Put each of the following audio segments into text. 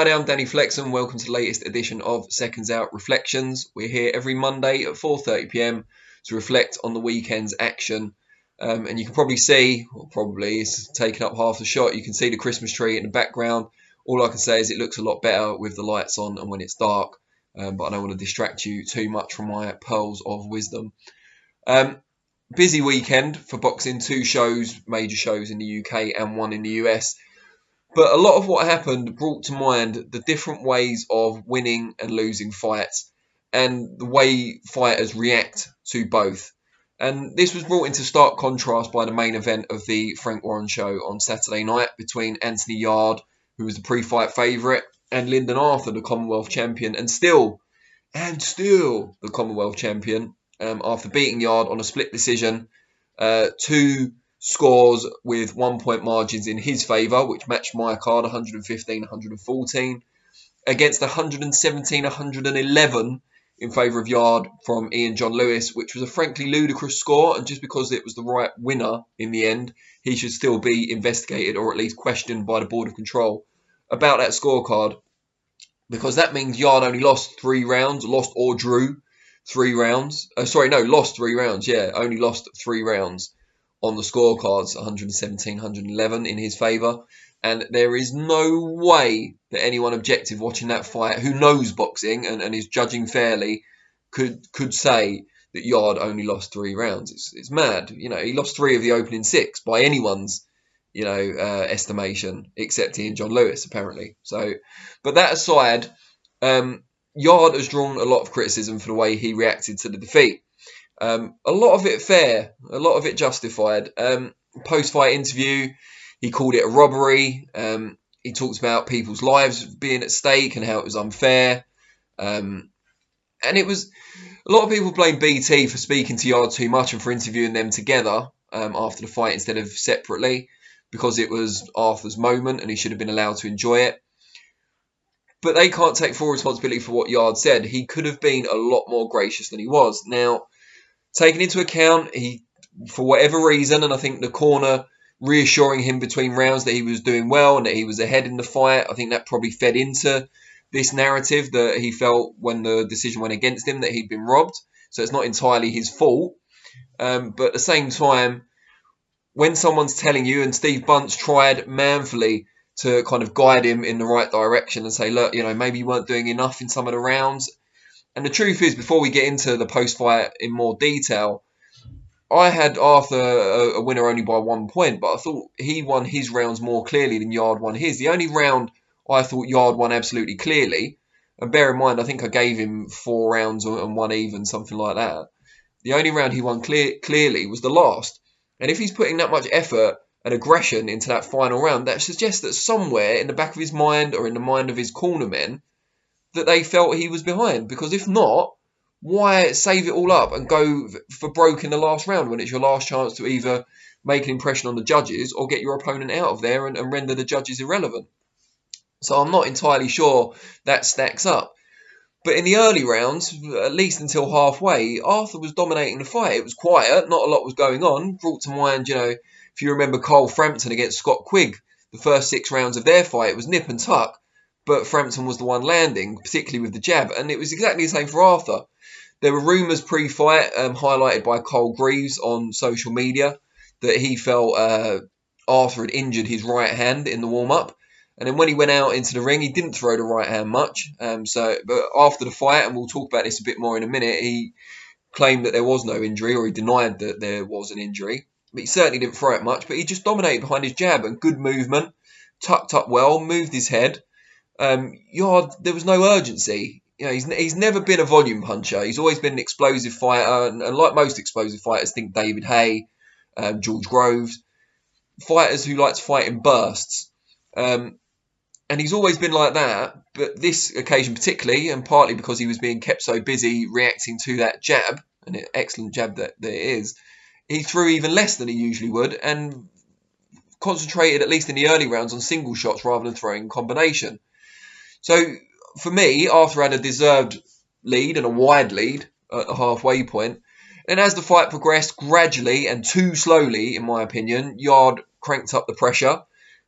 Hi there, I'm Danny Flexen. Welcome to the latest edition of SecondsOut ReFLEXions. We're here every Monday at 4:30 p.m. to reflect on the weekend's action. And you can probably see, or probably it's taking up half the shot, you can see the Christmas tree in the background. All I can say is it looks a lot better with the lights on and when it's dark. But I don't want to distract you too much from my pearls of wisdom. Busy weekend for boxing, 2 shows, major shows in the UK and 1 in the US. But a lot of what happened brought to mind the different ways of winning and losing fights and the way fighters react to both. And this was brought into stark contrast by the main event of the Frank Warren show on Saturday night between Anthony Yarde, who was the pre-fight favourite, and Lyndon Arthur, the Commonwealth champion, and still the Commonwealth champion, after beating Yarde on a split decision. 2 scores with 1-point margins in his favour, which matched my card, 115-114, against 117-111 in favour of Yarde from Ian John Lewis, which was a frankly ludicrous score, and just because it was the right winner in the end, he should still be investigated or at least questioned by the Board of Control about that scorecard, because that means Yarde only lost 3 rounds, lost or drew 3 rounds. Lost 3 rounds, only lost 3 rounds on the scorecards, 117-111 in his favour. And there is no way that anyone objective watching that fight, who knows boxing and is judging fairly, could say that Yarde only lost 3 rounds. It's mad. He lost 3 of the opening 6 by anyone's, estimation, except Ian John Lewis, apparently. So, but that aside, Yarde has drawn a lot of criticism for the way he reacted to the defeat. A lot of it fair, a lot of it justified. Post-fight interview, he called it a robbery. He talks about people's lives being at stake and how it was unfair. And it was, a lot of people blame BT for speaking to Yarde too much and for interviewing them together after the fight instead of separately, because it was Arthur's moment and he should have been allowed to enjoy it. But they can't take full responsibility for what Yarde said. He could have been a lot more gracious than he was. Now, taking into account, he, for whatever reason, and I think the corner reassuring him between rounds that he was doing well and that he was ahead in the fight, I think that probably fed into this narrative that he felt when the decision went against him that he'd been robbed. So it's not entirely his fault. But at the same time, when someone's telling you, and Steve Bunce tried manfully to kind of guide him in the right direction and say, look, maybe you weren't doing enough in some of the rounds. And the truth is, before we get into the post-fight in more detail, I had Arthur a winner only by 1 point, but I thought he won his rounds more clearly than Yarde won his. The only round I thought Yarde won absolutely clearly, and bear in mind, I think I gave him 4 rounds and 1 even, something like that. The only round he won clearly was the last. And if he's putting that much effort and aggression into that final round, that suggests that somewhere in the back of his mind or in the mind of his cornermen, that they felt he was behind. Because if not, why save it all up and go for broke in the last round when it's your last chance to either make an impression on the judges or get your opponent out of there and render the judges irrelevant? So I'm not entirely sure that stacks up. But in the early rounds, at least until halfway, Arthur was dominating the fight. It was quiet, not a lot was going on. Brought to mind, if you remember Cole Frampton against Scott Quigg, the first 6 rounds of their fight, it was nip and tuck. But Frampton was the one landing, particularly with the jab. And it was exactly the same for Arthur. There were rumours pre-fight, highlighted by Cole Greaves on social media, that he felt Arthur had injured his right hand in the warm-up. And then when he went out into the ring, he didn't throw the right hand much. But after the fight, and we'll talk about this a bit more in a minute, he claimed that there was no injury, or he denied that there was an injury. But he certainly didn't throw it much. But he just dominated behind his jab, and good movement, tucked up well, moved his head. Yarde, there was no urgency. He's never been a volume puncher. He's always been an explosive fighter, and like most explosive fighters, think David Haye, George Groves, fighters who like to fight in bursts. And he's always been like that, but this occasion particularly, and partly because he was being kept so busy reacting to that jab, an excellent jab that it is, he threw even less than he usually would, and concentrated, at least in the early rounds, on single shots rather than throwing combination. So, for me, Arthur had a deserved lead and a wide lead at the halfway point. And as the fight progressed, gradually and too slowly, in my opinion, Yarde cranked up the pressure.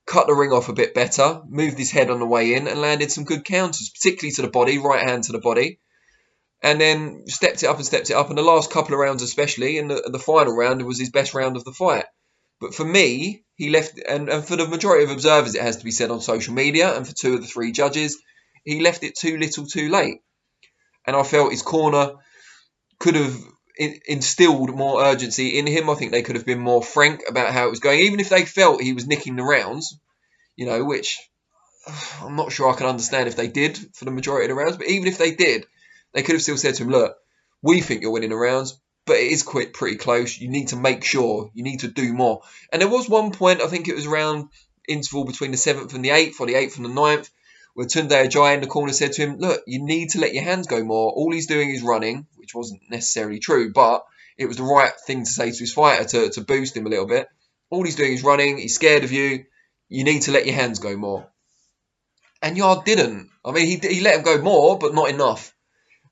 cut the ring off a bit better, moved his head on the way in and landed some good counters, particularly to the body, right hand to the body. And then stepped it up and stepped it up. And the last couple of rounds especially, and the final round, it was his best round of the fight. But for me, he left, and for the majority of observers, it has to be said on social media, and for 2 of the 3 judges, he left it too little too late. And I felt his corner could have instilled more urgency in him. I think they could have been more frank about how it was going, even if they felt he was nicking the rounds, which I'm not sure I can understand if they did for the majority of the rounds. But even if they did, they could have still said to him, look, we think you're winning the rounds, but it is pretty close. You need to make sure. You need to do more. And there was one point, I think it was around interval between the 7th and the 8th, or the 8th and the 9th, where Tunde Ajayi in the corner said to him, look, you need to let your hands go more. All he's doing is running, which wasn't necessarily true, but it was the right thing to say to his fighter to boost him a little bit. All he's doing is running. He's scared of you. You need to let your hands go more. And Yarde didn't. I mean, he let him go more, but not enough.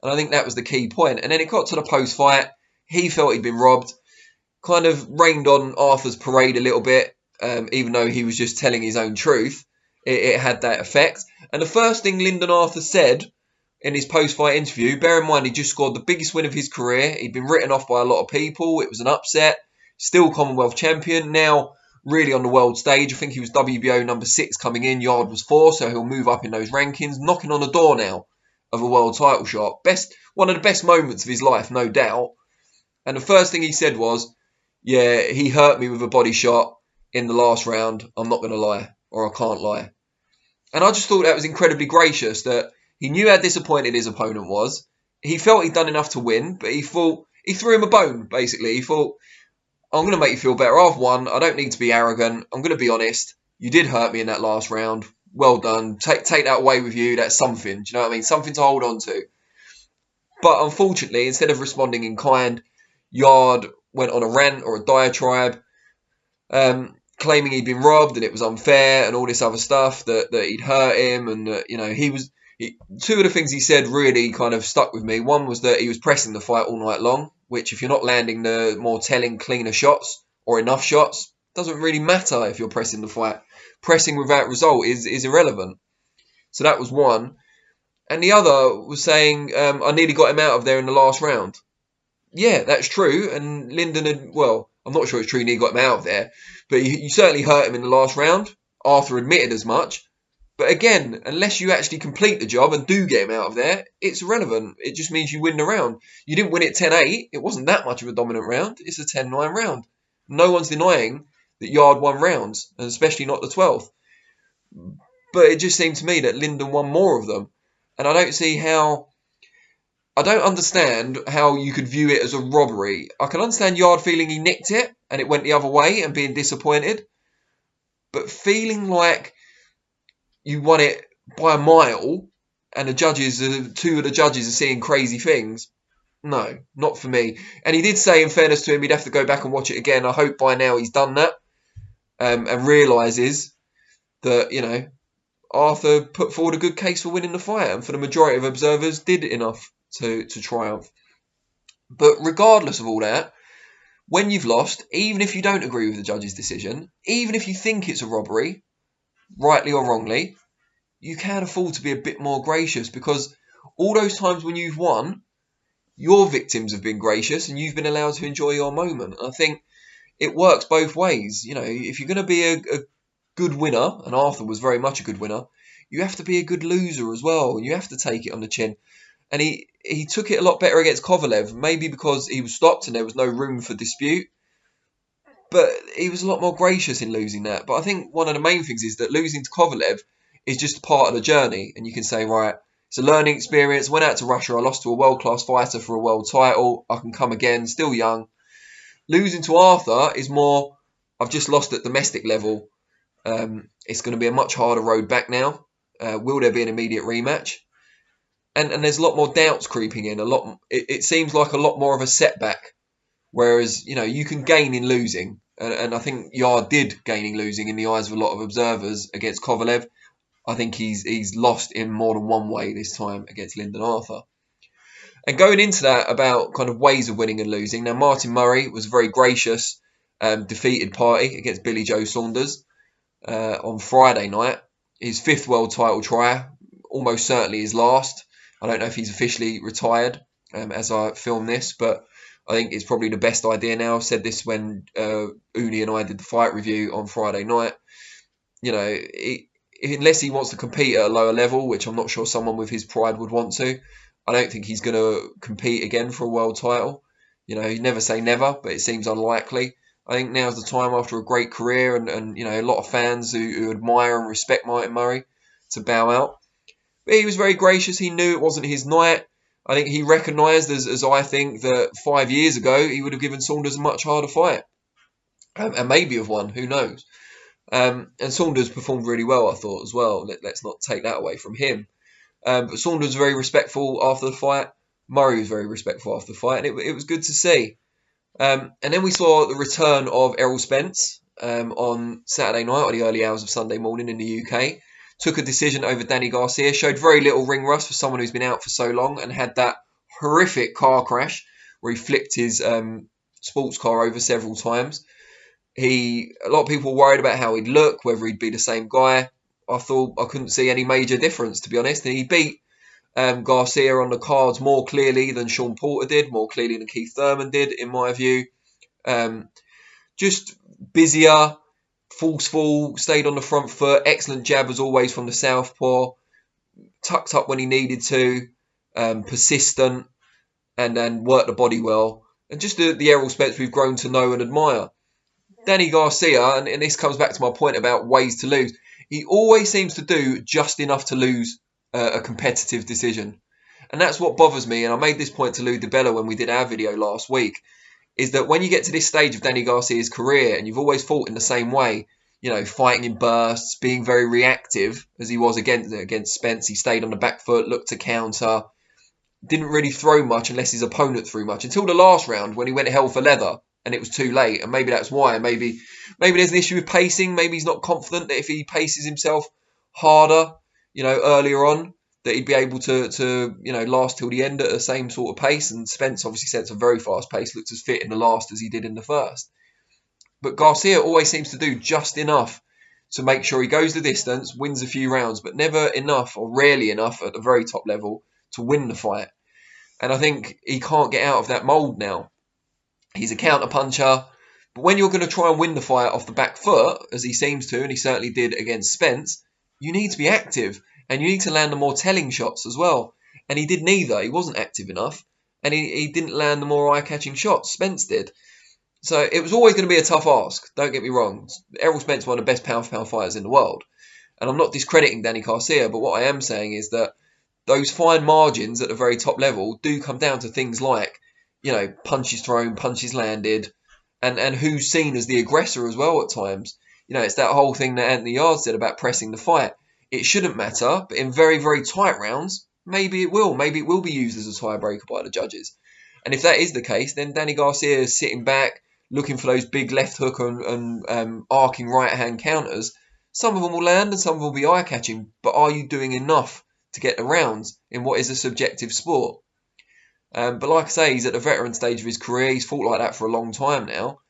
And I think that was the key point. And then it got to the post-fight. He felt he'd been robbed. Kind of rained on Arthur's parade a little bit, even though he was just telling his own truth. It had that effect. And the first thing Lyndon Arthur said in his post-fight interview, bear in mind he just scored the biggest win of his career. He'd been written off by a lot of people. It was an upset. Still Commonwealth champion. Now really on the world stage. I think he was WBO number 6 coming in. Yarde was 4, so he'll move up in those rankings. Knocking on the door now of a world title shot. One of the best moments of his life, no doubt. And the first thing he said was, yeah, he hurt me with a body shot in the last round. I'm not going to lie, or I can't lie. And I just thought that was incredibly gracious, that he knew how disappointed his opponent was. He felt he'd done enough to win, but he threw him a bone, basically. He thought, I'm going to make you feel better. I've won. I don't need to be arrogant. I'm going to be honest. You did hurt me in that last round. Well done. Take that away with you. That's something. Do you know what I mean? Something to hold on to. But unfortunately, instead of responding in kind, Yarde went on a rant or a diatribe, claiming he'd been robbed and it was unfair and all this other stuff, that he'd hurt him, and that, 2 of the things he said really kind of stuck with me. One was that he was pressing the fight all night long, which if you're not landing the more telling, cleaner shots or enough shots, doesn't really matter if you're pressing the fight. Pressing without result is irrelevant. So that was one. And the other was saying, I nearly got him out of there in the last round. Yeah, that's true. And Lyndon I'm not sure it's true he nearly got him out of there, but you certainly hurt him in the last round. Arthur admitted as much. But again, unless you actually complete the job and do get him out of there, it's irrelevant. It just means you win the round. You didn't win it 10-8. It wasn't that much of a dominant round. It's a 10-9 round. No one's denying that Yarde won rounds, and especially not the 12th. But it just seemed to me that Lyndon won more of them. And I don't understand how you could view it as a robbery. I can understand Yarde feeling he nicked it and it went the other way and being disappointed. But feeling like you won it by a mile and 2 of the judges are seeing crazy things, no, not for me. And he did say, in fairness to him, he'd have to go back and watch it again. I hope by now he's done that and realises that, Arthur put forward a good case for winning the fight, and for the majority of observers did enough to triumph. But regardless of all that, when you've lost, even if you don't agree with the judge's decision, even if you think it's a robbery, rightly or wrongly, you can afford to be a bit more gracious, because all those times when you've won, your victims have been gracious and you've been allowed to enjoy your moment. I think it works both ways. If you're going to be a good winner, and Arthur was very much a good winner, you have to be a good loser as well. You have to take it on the chin. And he took it a lot better against Kovalev, maybe because he was stopped and there was no room for dispute. But he was a lot more gracious in losing that. But I think one of the main things is that losing to Kovalev is just part of the journey. And you can say, right, it's a learning experience. Went out to Russia, I lost to a world-class fighter for a world title. I can come again, still young. Losing to Arthur is more, I've just lost at domestic level. It's going to be a much harder road back now. Will there be an immediate rematch? And there's a lot more doubts creeping in. It seems like a lot more of a setback. Whereas, you can gain in losing. And I think Yarde did gain in losing in the eyes of a lot of observers against Kovalev. I think he's lost in more than one way this time against Lyndon Arthur. And going into that about kind of ways of winning and losing. Now, Martin Murray was a very gracious, defeated party against Joe Saunders. on Friday night. His 5th world title try, almost certainly his last. I don't know if he's officially retired as I film this, but I think it's probably the best idea now. I said this when Uni and I did the fight review on Friday night. You know, unless he wants to compete at a lower level, which I'm not sure someone with his pride would want to, I don't think he's going to compete again for a world title. You know, you never say never, but it seems unlikely. I think now's the time after a great career and you know, a lot of fans who admire and respect Martin Murray to bow out. But he was very gracious. He knew it wasn't his night. I think he recognised, as I think, that 5 years ago he would have given Saunders a much harder fight. And maybe have won, who knows. And Saunders performed really well, I thought, as well. Let's not take that away from him. But Saunders was very respectful after the fight. Murray was very respectful after the fight, and it was good to see. And then we saw the return of Errol Spence on Saturday night, or the early hours of Sunday morning in the UK. Took a decision over Danny Garcia. Showed very little ring rust for someone who's been out for so long, and had that horrific car crash where he flipped his sports car over several times. A lot of people were worried about how he'd look, whether he'd be the same guy. I thought I couldn't see any major difference, to be honest. And he beat Garcia on the cards more clearly than Sean Porter did, more clearly than Keith Thurman did, in my view. Just busier, forceful, stayed on the front foot, excellent jab as always from the southpaw, tucked up when he needed to, persistent, and worked the body well. And just the Errol Spence we've grown to know and admire. Danny Garcia, and this comes back to my point about ways to lose, he always seems to do just enough to lose a competitive decision. And that's what bothers me, and I made this point to Lou DiBella when we did our video last week, is that when you get to this stage of Danny Garcia's career and you've always fought in the same way, you know, fighting in bursts, being very reactive, as he was against Spence, he stayed on the back foot, looked to counter, didn't really throw much unless his opponent threw much, until the last round when he went hell for leather. And it was too late, and maybe that's why. Maybe there's an issue with pacing. Maybe he's not confident that if he paces himself harder, you know, earlier on, that he'd be able to you know, last till the end at the same sort of pace. And Spence obviously sets a very fast pace, looked as fit in the last as he did in the first. But Garcia always seems to do just enough to make sure he goes the distance, wins a few rounds, but never enough, or rarely enough at the very top level, to win the fight. And I think he can't get out of that mould now. He's a counter-puncher, but when you're going to try and win the fight off the back foot, as he seems to, and he certainly did against Spence, you need to be active, and you need to land the more telling shots as well. And he did neither. He wasn't active enough, and he didn't land the more eye-catching shots. Spence did. So it was always going to be a tough ask, don't get me wrong. Errol Spence, one of the best pound-for-pound fighters in the world. And I'm not discrediting Danny Garcia, but what I am saying is that those fine margins at the very top level do come down to things like, you know, punches thrown, punches landed, and who's seen as the aggressor as well at times. You know, it's that whole thing that Anthony Yarde said about pressing the fight. It shouldn't matter, but in very, very tight rounds, maybe it will. Maybe it will be used as a tiebreaker by the judges. And if that is the case, then Danny Garcia is sitting back, looking for those big left hook and arcing right-hand counters. Some of them will land and some of them will be eye-catching, but are you doing enough to get the rounds in what is a subjective sport? But like I say, he's at the veteran stage of his career. He's fought like that for a long time now.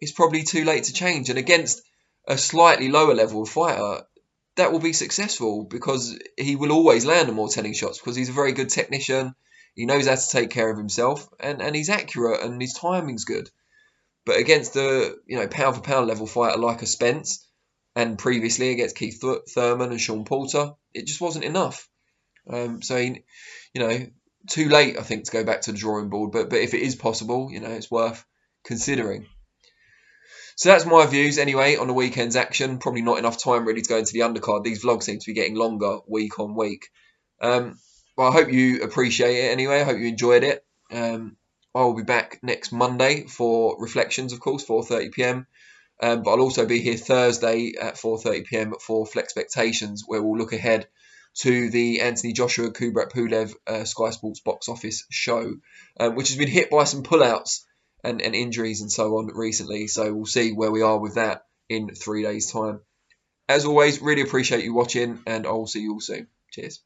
It's probably too late to change. And against a slightly lower level fighter, that will be successful because he will always land the more telling shots because he's a very good technician. He knows how to take care of himself, and he's accurate and his timing's good. But against a, you know, pound for pound level fighter like a Spence, and previously against Keith Thurman and Sean Porter, it just wasn't enough. So he, you know, too late, I think, to go back to the drawing board. But if it is possible, you know, it's worth considering. So that's my views anyway on the weekend's action. Probably not enough time really to go into the undercard. These vlogs seem to be getting longer week on week. Well, I hope you appreciate it anyway. I hope you enjoyed it. I will be back next Monday for ReFLEXions, of course, 4:30 p.m. But I'll also be here Thursday at 4:30 p.m. for ReFLEXpectations, where we'll look ahead to the Anthony Joshua Kubrat Pulev Sky Sports box office show, which has been hit by some pullouts and injuries and so on recently. So we'll see where we are with that in 3 days' time. As always, really appreciate you watching, and I will see you all soon. Cheers.